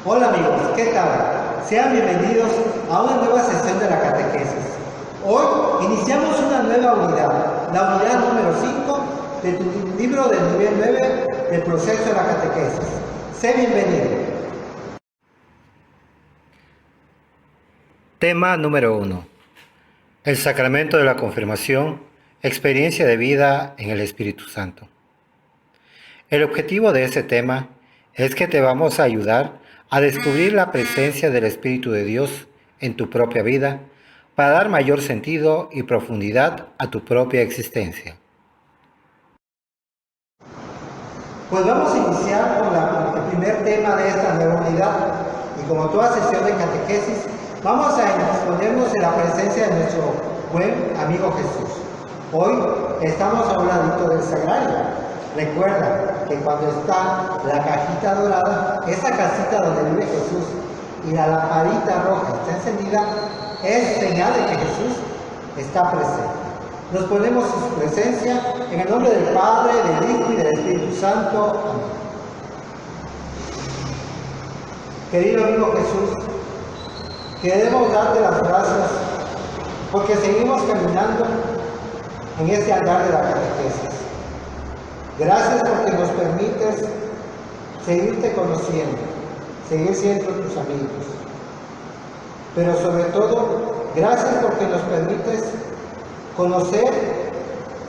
Hola amigos, ¿qué tal? Sean bienvenidos a una nueva sesión de la catequesis. Hoy iniciamos una nueva unidad, la unidad número 5 de tu libro del nivel 9 del proceso de la catequesis. Sé bienvenido. Tema número 1. El sacramento de la confirmación, experiencia de vida en el Espíritu Santo. El objetivo de este tema es que te vamos a ayudar a descubrir la presencia del Espíritu de Dios en tu propia vida para dar mayor sentido y profundidad a tu propia existencia. Pues vamos a iniciar con el primer tema de esta nueva unidad y como toda sesión de catequesis vamos a exponernos en la presencia de nuestro buen amigo Jesús. Hoy estamos a un ladito del sagrario. Recuerda que cuando está la cajita dorada, esa casita donde vive Jesús, y la lamparita roja está encendida, es señal de que Jesús está presente. Nos ponemos en su presencia en el nombre del Padre, del Hijo y del Espíritu Santo. Amén. Querido amigo Jesús, queremos darte las gracias porque seguimos caminando en este andar de la catequesis. Gracias porque nos permites seguirte conociendo, seguir siendo tus amigos. Pero sobre todo, gracias porque nos permites conocer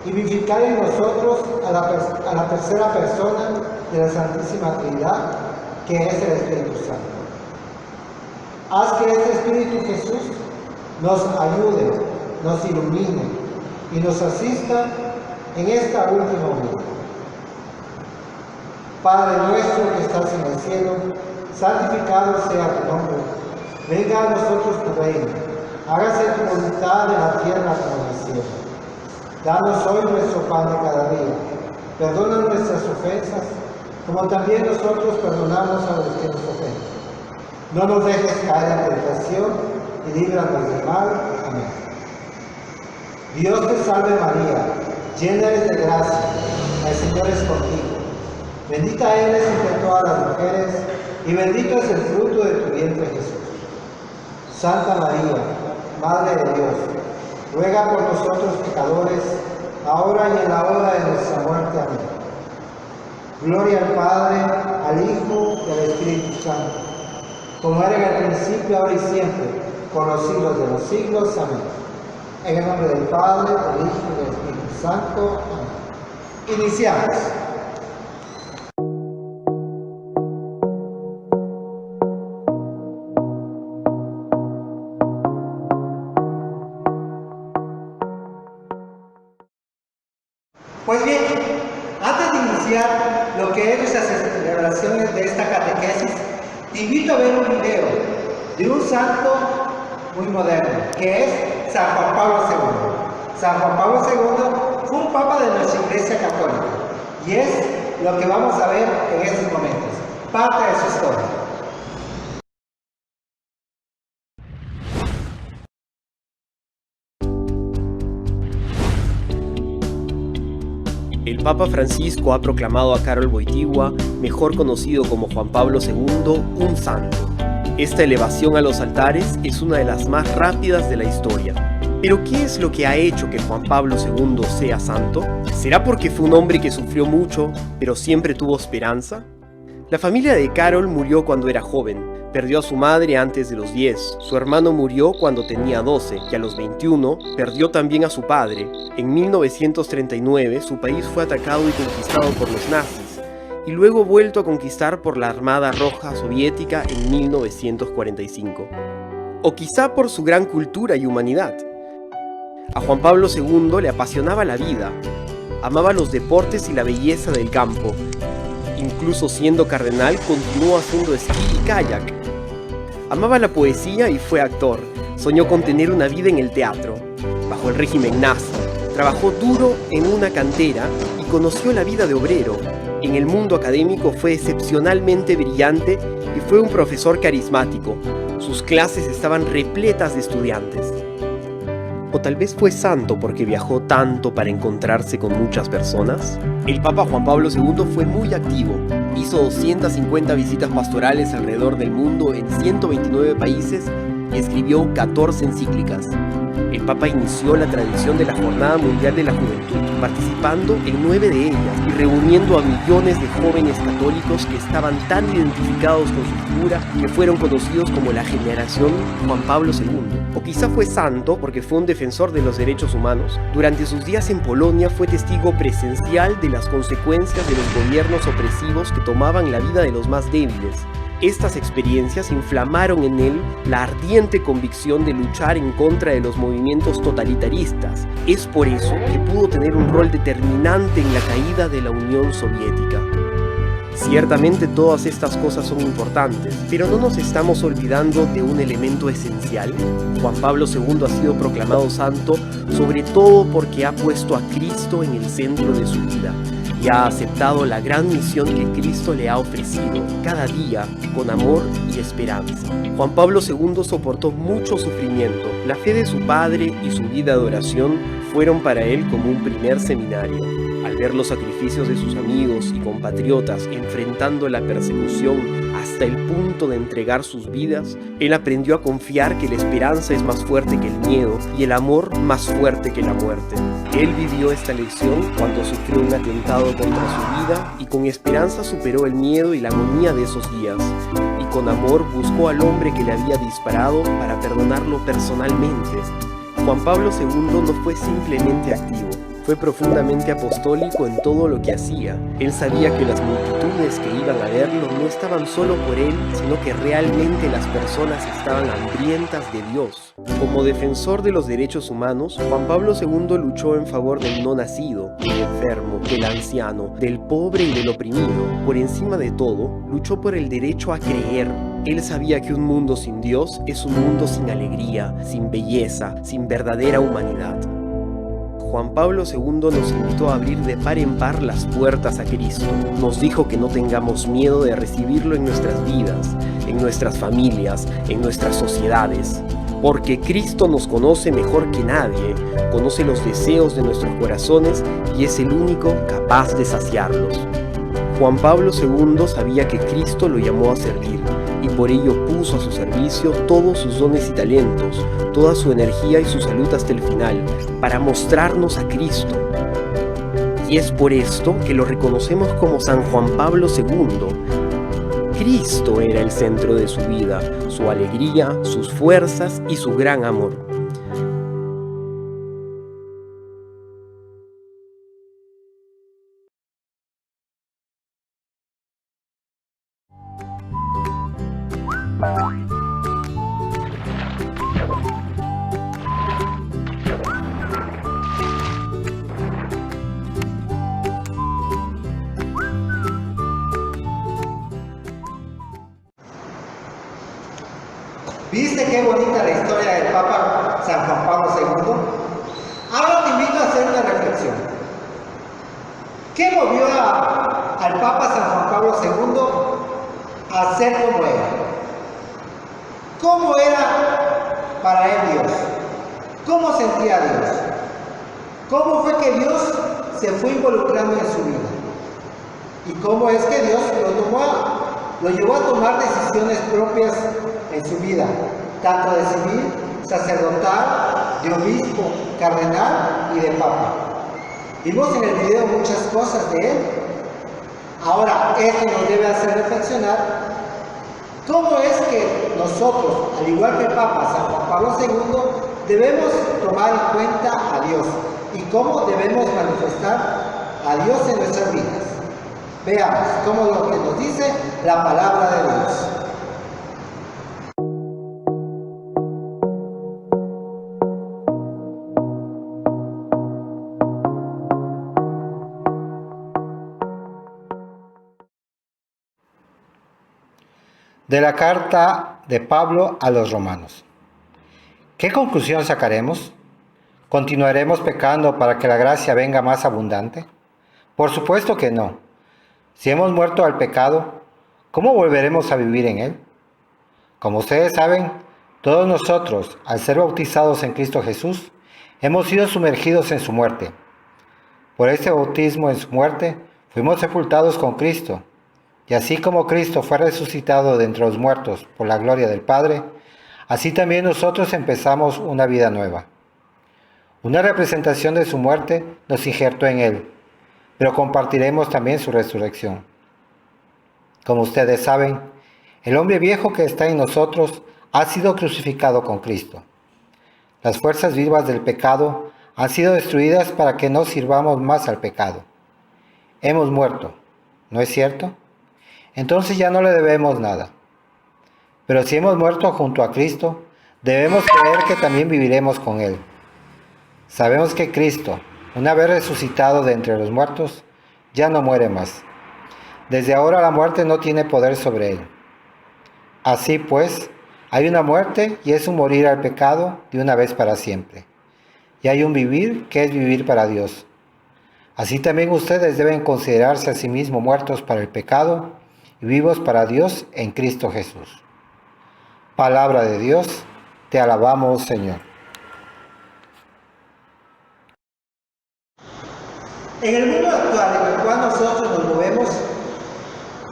y vivificar en nosotros a la tercera persona de la Santísima Trinidad, que es el Espíritu Santo. Haz que este Espíritu Jesús nos ayude, nos ilumine y nos asista en esta última unidad. Padre nuestro que estás en el cielo, santificado sea tu nombre. Venga a nosotros tu reino. Hágase tu voluntad en la tierra como en el cielo. Danos hoy nuestro pan de cada día. Perdona nuestras ofensas, como también nosotros perdonamos a los que nos ofenden. No nos dejes caer en tentación y líbranos del mal. Amén. Dios te salve María, llena eres de gracia, el Señor es contigo. Bendita eres entre todas las mujeres, y bendito es el fruto de tu vientre Jesús. Santa María, Madre de Dios, ruega por nosotros pecadores, ahora y en la hora de nuestra muerte. Amén. Gloria al Padre, al Hijo y al Espíritu Santo, como era en el principio, ahora y siempre, por los siglos de los siglos. Amén. En el nombre del Padre, del Hijo y del Espíritu Santo. Amén. Iniciamos. Pues bien, antes de iniciar lo que es nuestras celebraciones de esta catequesis, te invito a ver un video de un santo muy moderno, que es San Juan Pablo II. San Juan Pablo II fue un papa de nuestra Iglesia Católica, y es lo que vamos a ver en estos momentos, parte de su historia. El Papa Francisco ha proclamado a Karol Wojtyła, mejor conocido como Juan Pablo II, un santo. Esta elevación a los altares es una de las más rápidas de la historia. ¿Pero qué es lo que ha hecho que Juan Pablo II sea santo? ¿Será porque fue un hombre que sufrió mucho, pero siempre tuvo esperanza? La familia de Karol murió cuando era joven. Perdió a su madre antes de los 10, su hermano murió cuando tenía 12 y a los 21 perdió también a su padre. En 1939 su país fue atacado y conquistado por los nazis y luego vuelto a conquistar por la Armada Roja Soviética en 1945. O quizá por su gran cultura y humanidad. A Juan Pablo II le apasionaba la vida, amaba los deportes y la belleza del campo. Incluso siendo cardenal continuó haciendo esquí y kayak. Amaba la poesía y fue actor. Soñó con tener una vida en el teatro. Bajo el régimen nazi, trabajó duro en una cantera y conoció la vida de obrero. En el mundo académico fue excepcionalmente brillante y fue un profesor carismático. Sus clases estaban repletas de estudiantes. O tal vez fue santo porque viajó tanto para encontrarse con muchas personas. El Papa Juan Pablo II fue muy activo y Hizo 250 visitas pastorales alrededor del mundo en 129 países y escribió 14 encíclicas. El Papa inició la tradición de la Jornada Mundial de la Juventud, participando en 9 de ellas y reuniendo a millones de jóvenes católicos que estaban tan identificados con su figura que fueron conocidos como la generación Juan Pablo II. O quizá fue santo porque fue un defensor de los derechos humanos. Durante sus días en Polonia fue testigo presencial de las consecuencias de los gobiernos opresivos que tomaban la vida de los más débiles. Estas experiencias inflamaron en él la ardiente convicción de luchar en contra de los movimientos totalitaristas. Es por eso que pudo tener un rol determinante en la caída de la Unión Soviética. Ciertamente todas estas cosas son importantes, pero no nos estamos olvidando de un elemento esencial. Juan Pablo II ha sido proclamado santo sobre todo porque ha puesto a Cristo en el centro de su vida y ha aceptado la gran misión que Cristo le ha ofrecido cada día con amor y esperanza. Juan Pablo II soportó mucho sufrimiento. La fe de su padre y su vida de oración fueron para él como un primer seminario. Al ver los sacrificios de sus amigos y compatriotas enfrentando la persecución hasta el punto de entregar sus vidas, él aprendió a confiar que la esperanza es más fuerte que el miedo y el amor más fuerte que la muerte. Él vivió esta lección cuando sufrió un atentado contra su vida y con esperanza superó el miedo y la agonía de esos días. Y con amor buscó al hombre que le había disparado para perdonarlo personalmente. Juan Pablo II no fue simplemente activo. Fue profundamente apostólico en todo lo que hacía. Él sabía que las multitudes que iban a verlo no estaban solo por él, sino que realmente las personas estaban hambrientas de Dios. Como defensor de los derechos humanos, Juan Pablo II luchó en favor del no nacido, del enfermo, del anciano, del pobre y del oprimido. Por encima de todo, luchó por el derecho a creer. Él sabía que un mundo sin Dios es un mundo sin alegría, sin belleza, sin verdadera humanidad. Juan Pablo II nos invitó a abrir de par en par las puertas a Cristo. Nos dijo que no tengamos miedo de recibirlo en nuestras vidas, en nuestras familias, en nuestras sociedades. Porque Cristo nos conoce mejor que nadie, conoce los deseos de nuestros corazones y es el único capaz de saciarlos. Juan Pablo II sabía que Cristo lo llamó a servir y por ello puso a su servicio todos sus dones y talentos, toda su energía y su salud hasta el final, para mostrarnos a Cristo. Y es por esto que lo reconocemos como San Juan Pablo II. Cristo era el centro de su vida, su alegría, sus fuerzas y su gran amor. ¿Viste qué bonita la historia del Papa San Juan Pablo II? Ahora te invito a hacer una reflexión. ¿Qué movió al Papa San Juan Pablo II a ser como era? ¿Cómo era para él Dios? ¿Cómo sentía Dios? ¿Cómo fue que Dios se fue involucrando en su vida? ¿Y cómo es que Dios lo llevó a tomar decisiones propias en su vida, tanto de civil, sacerdotal, de obispo, cardenal y de papa? Vimos en el video muchas cosas de él. Ahora, esto nos debe hacer reflexionar cómo es que nosotros, al igual que el Papa San Juan Pablo II, debemos tomar en cuenta a Dios y cómo debemos manifestar a Dios en nuestras vidas. Veamos cómo lo que nos dice la palabra de Dios. De la carta de Pablo a los romanos. ¿Qué conclusión sacaremos? ¿Continuaremos pecando para que la gracia venga más abundante? Por supuesto que no. Si hemos muerto al pecado, ¿cómo volveremos a vivir en él? Como ustedes saben, todos nosotros, al ser bautizados en Cristo Jesús, hemos sido sumergidos en su muerte. Por este bautismo en su muerte, fuimos sepultados con Cristo, Y así como Cristo fue resucitado de entre los muertos por la gloria del Padre, así también nosotros empezamos una vida nueva. Una representación de su muerte nos injertó en Él, pero compartiremos también su resurrección. Como ustedes saben, el hombre viejo que está en nosotros ha sido crucificado con Cristo. Las fuerzas vivas del pecado han sido destruidas para que no sirvamos más al pecado. Hemos muerto, ¿no es cierto? Entonces ya no le debemos nada. Pero si hemos muerto junto a Cristo, debemos creer que también viviremos con Él. Sabemos que Cristo, una vez resucitado de entre los muertos, ya no muere más. Desde ahora la muerte no tiene poder sobre Él. Así pues, hay una muerte y es un morir al pecado de una vez para siempre. Y hay un vivir que es vivir para Dios. Así también ustedes deben considerarse a sí mismos muertos para el pecado y vivos para Dios en Cristo Jesús. Palabra de Dios, te alabamos, Señor. En el mundo actual en el cual nosotros nos movemos,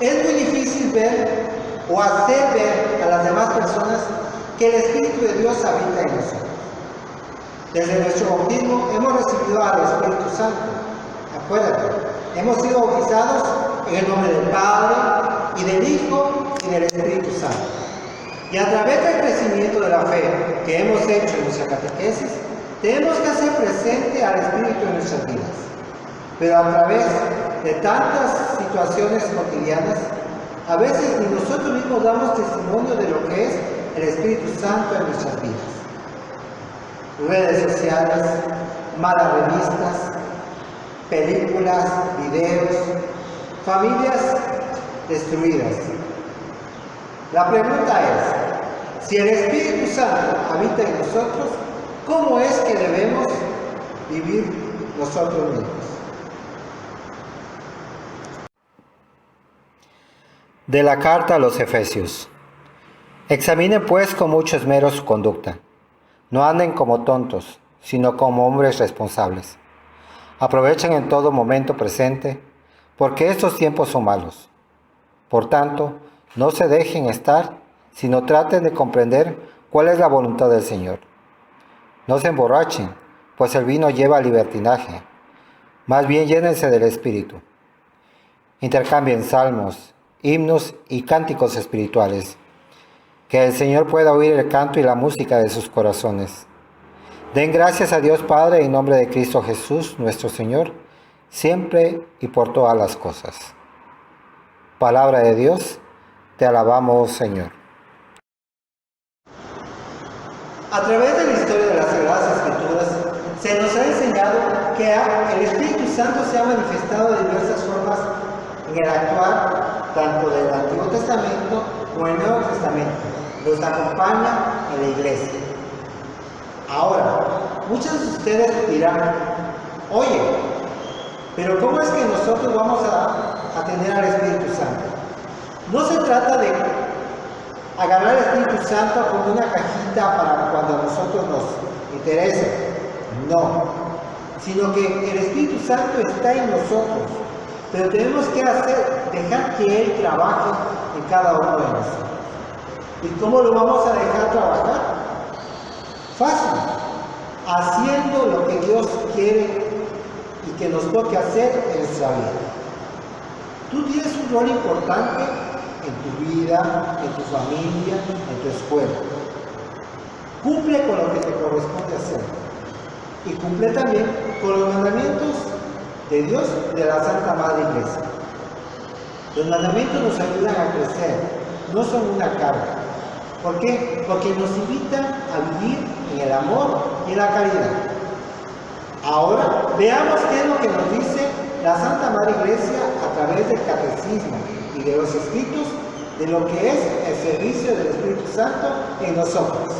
es muy difícil ver o hacer ver a las demás personas que el Espíritu de Dios habita en nosotros. Desde nuestro bautismo hemos recibido al Espíritu Santo. Acuérdate, hemos sido bautizados en el nombre del Padre, y del Hijo, y del Espíritu Santo. Y a través del crecimiento de la fe que hemos hecho en nuestra catequesis, tenemos que hacer presente al Espíritu en nuestras vidas. Pero a través de tantas situaciones cotidianas, a veces ni nosotros mismos damos testimonio de lo que es el Espíritu Santo en nuestras vidas. Redes sociales, malas revistas, películas, videos, familias destruidas. La pregunta es, si el Espíritu Santo habita en nosotros, ¿cómo es que debemos vivir nosotros mismos? De la carta a los Efesios. Examinen pues con mucho esmero su conducta. No anden como tontos, sino como hombres responsables. Aprovechen en todo momento presente, porque estos tiempos son malos. Por tanto, no se dejen estar, sino traten de comprender cuál es la voluntad del Señor. No se emborrachen, pues el vino lleva al libertinaje. Más bien llénense del Espíritu. Intercambien salmos, himnos y cánticos espirituales. Que el Señor pueda oír el canto y la música de sus corazones. Den gracias a Dios Padre en nombre de Cristo Jesús, nuestro Señor, siempre y por todas las cosas. Palabra de Dios, te alabamos, Señor. A través de la historia de las Sagradas Escrituras, se nos ha enseñado que el Espíritu Santo se ha manifestado de diversas formas en el actuar tanto del Antiguo Testamento como el Nuevo Testamento. Nos acompaña en la iglesia. Ahora, muchos de ustedes dirán, oye, pero ¿cómo es que nosotros vamos a tener al Espíritu Santo? No se trata de agarrar el Espíritu Santo como una cajita para cuando a nosotros nos interese. No, sino que el Espíritu Santo está en nosotros, pero tenemos que dejar que Él trabaje en cada uno de nosotros. ¿Y cómo lo vamos a dejar trabajar? Fácil, haciendo lo que Dios quiere y que nos toque hacer en nuestra vida. Tú tienes un rol importante en tu vida, en tu familia, en tu escuela. Cumple con lo que te corresponde hacer. Y cumple también con los mandamientos de Dios y de la Santa Madre Iglesia. Los mandamientos nos ayudan a crecer, no son una carga. ¿Por qué? Porque nos invitan a vivir en el amor y en la caridad. Ahora, veamos qué es lo que nos dice la Santa Madre Iglesia a través del Catecismo y de los escritos de lo que es el servicio del Espíritu Santo en nosotros.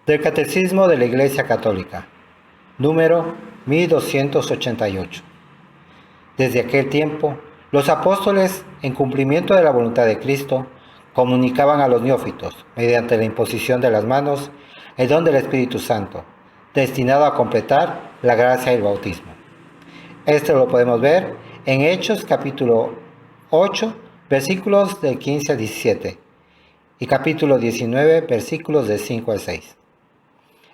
Del Catecismo de la Iglesia Católica, número 1288. Desde aquel tiempo, los apóstoles, en cumplimiento de la voluntad de Cristo, comunicaban a los neófitos, mediante la imposición de las manos, el don del Espíritu Santo, destinado a completar la gracia y el bautismo. Esto lo podemos ver en Hechos capítulo 8, versículos del 15 al 17 y capítulo 19, versículos del 5 al 6.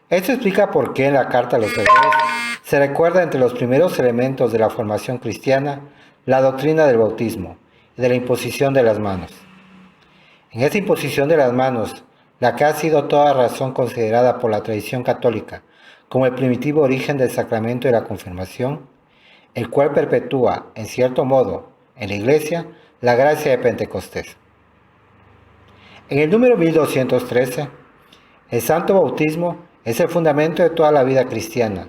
Esto explica por qué en la carta a los Hebreos se recuerda entre los primeros elementos de la formación cristiana la doctrina del bautismo y de la imposición de las manos. En esta imposición de las manos, la que ha sido toda razón considerada por la tradición católica como el primitivo origen del sacramento de la confirmación, el cual perpetúa, en cierto modo, en la Iglesia, la gracia de Pentecostés. En el número 1213, el santo bautismo es el fundamento de toda la vida cristiana,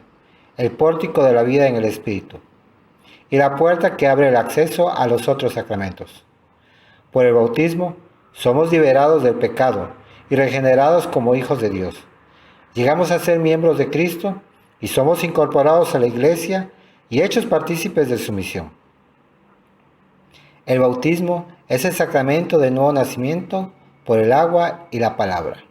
el pórtico de la vida en el Espíritu, y la puerta que abre el acceso a los otros sacramentos. Por el bautismo, somos liberados del pecado y regenerados como hijos de Dios. Llegamos a ser miembros de Cristo y somos incorporados a la Iglesia y hechos partícipes de su misión. El bautismo es el sacramento del nuevo nacimiento por el agua y la palabra.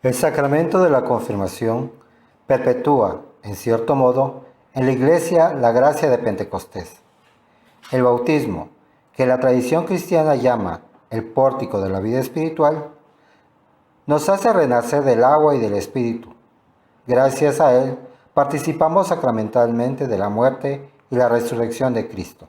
El sacramento de la confirmación perpetúa, en cierto modo, en la Iglesia la gracia de Pentecostés. El bautismo, que la tradición cristiana llama el pórtico de la vida espiritual, nos hace renacer del agua y del Espíritu. Gracias a él, participamos sacramentalmente de la muerte y la resurrección de Cristo.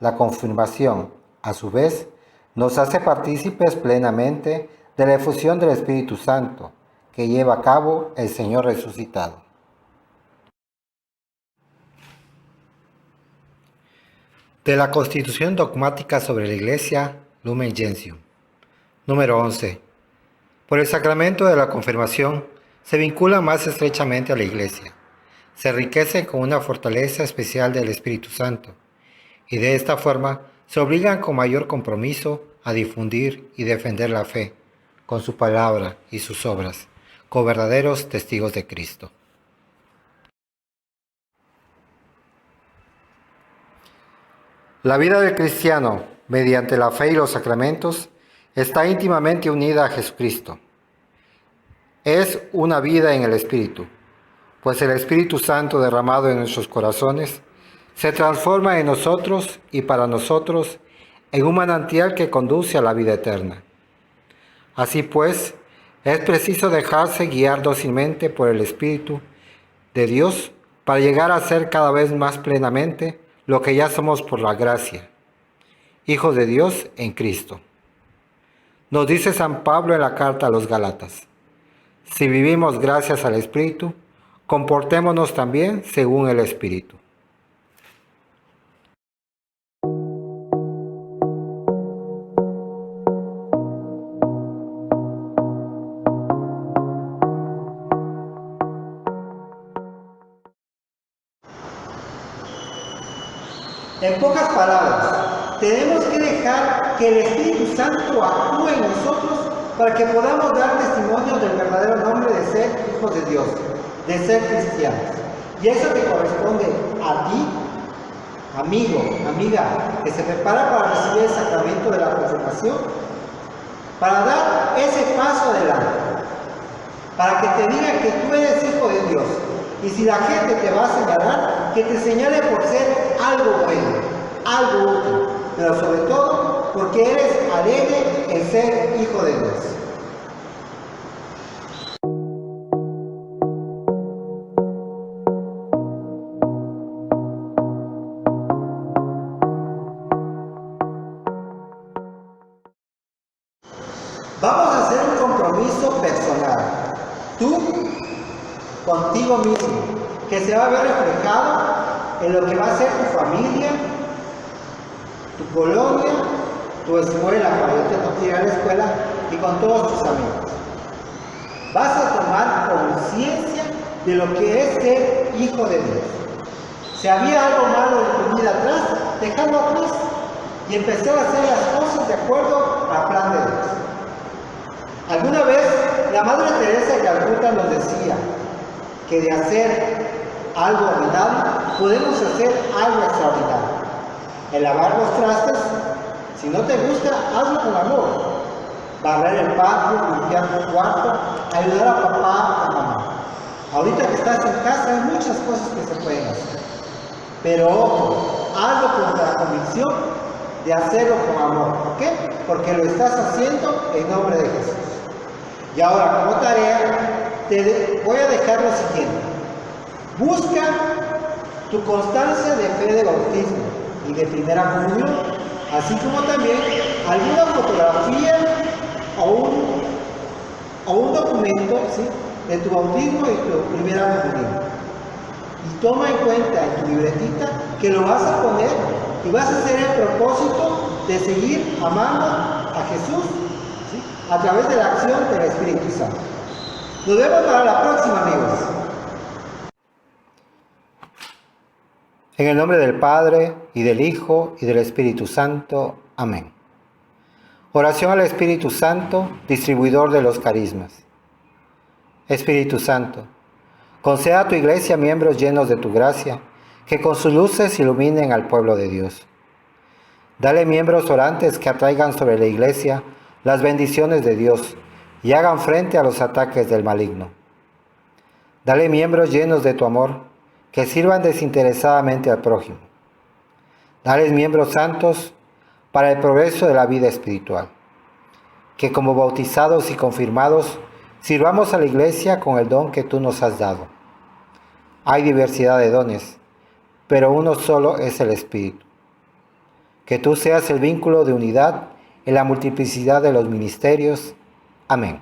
La confirmación, a su vez, nos hace partícipes plenamente de la efusión del Espíritu Santo, que lleva a cabo el Señor resucitado. De la Constitución Dogmática sobre la Iglesia, Lumen Gentium. Número 11. Por el sacramento de la confirmación, se vincula más estrechamente a la Iglesia, se enriquece con una fortaleza especial del Espíritu Santo, y de esta forma se obligan con mayor compromiso a difundir y defender la fe, con su palabra y sus obras, como verdaderos testigos de Cristo. La vida del cristiano, mediante la fe y los sacramentos, está íntimamente unida a Jesucristo. Es una vida en el Espíritu, pues el Espíritu Santo derramado en nuestros corazones se transforma en nosotros y para nosotros en un manantial que conduce a la vida eterna. Así pues, es preciso dejarse guiar dócilmente por el Espíritu de Dios para llegar a ser cada vez más plenamente lo que ya somos por la gracia, hijos de Dios en Cristo. Nos dice San Pablo en la carta a los Gálatas: si vivimos gracias al Espíritu, comportémonos también según el Espíritu. En pocas palabras, tenemos que dejar que el Espíritu Santo actúe en nosotros para que podamos dar testimonio del verdadero nombre de ser hijos de Dios, de ser cristianos. Y eso te corresponde a ti, amigo, amiga, que se prepara para recibir el sacramento de la confirmación, para dar ese paso adelante, para que te diga que tú eres hijo de Dios. Y si la gente te va a señalar, que te señale por ser algo bueno, algo útil, pero sobre todo porque eres alegre en ser hijo de Dios. Vamos a hacer un compromiso personal. Tú contigo mismo, que se va a ver reflejado en lo que va a ser tu familia, tu colonia, tu escuela, cuando te toque ir a la escuela, y con todos tus amigos. Vas a tomar conciencia de lo que es ser hijo de Dios. Si había algo malo en tu vida atrás, déjalo atrás y empezar a hacer las cosas de acuerdo al plan de Dios. Alguna vez la Madre Teresa de Calcuta nos decía que de hacer algo ordinario podemos hacer algo extraordinario. El lavar los trastes, si no te gusta, hazlo con amor. barrer el patio, limpiar tu cuarto, ayudar a papá, a mamá. Ahorita que estás en casa hay muchas cosas que se pueden hacer. Pero ojo, hazlo con la convicción de hacerlo con amor. ¿Por qué? Porque lo estás haciendo en nombre de Jesús. Y ahora, como tarea, te voy a dejar lo siguiente. Busca tu constancia de fe de bautismo y de primera comunión, así como también alguna fotografía o un documento, ¿sí?, de tu bautismo y tu primera comunión. Y toma en cuenta en tu libretita que lo vas a poner y vas a hacer el propósito de seguir amando a Jesús, ¿sí?, a través de la acción del Espíritu Santo. Nos vemos para la próxima, amigos. En el nombre del Padre, y del Hijo, y del Espíritu Santo. Amén. Oración al Espíritu Santo, distribuidor de los carismas. Espíritu Santo, conceda a tu Iglesia miembros llenos de tu gracia, que con sus luces iluminen al pueblo de Dios. Dale miembros orantes que atraigan sobre la Iglesia las bendiciones de Dios y hagan frente a los ataques del maligno. Dale miembros llenos de tu amor, que sirvan desinteresadamente al prójimo. Dale miembros santos para el progreso de la vida espiritual. Que como bautizados y confirmados, sirvamos a la Iglesia con el don que tú nos has dado. Hay diversidad de dones, pero uno solo es el Espíritu. Que tú seas el vínculo de unidad en la multiplicidad de los ministerios. Amén.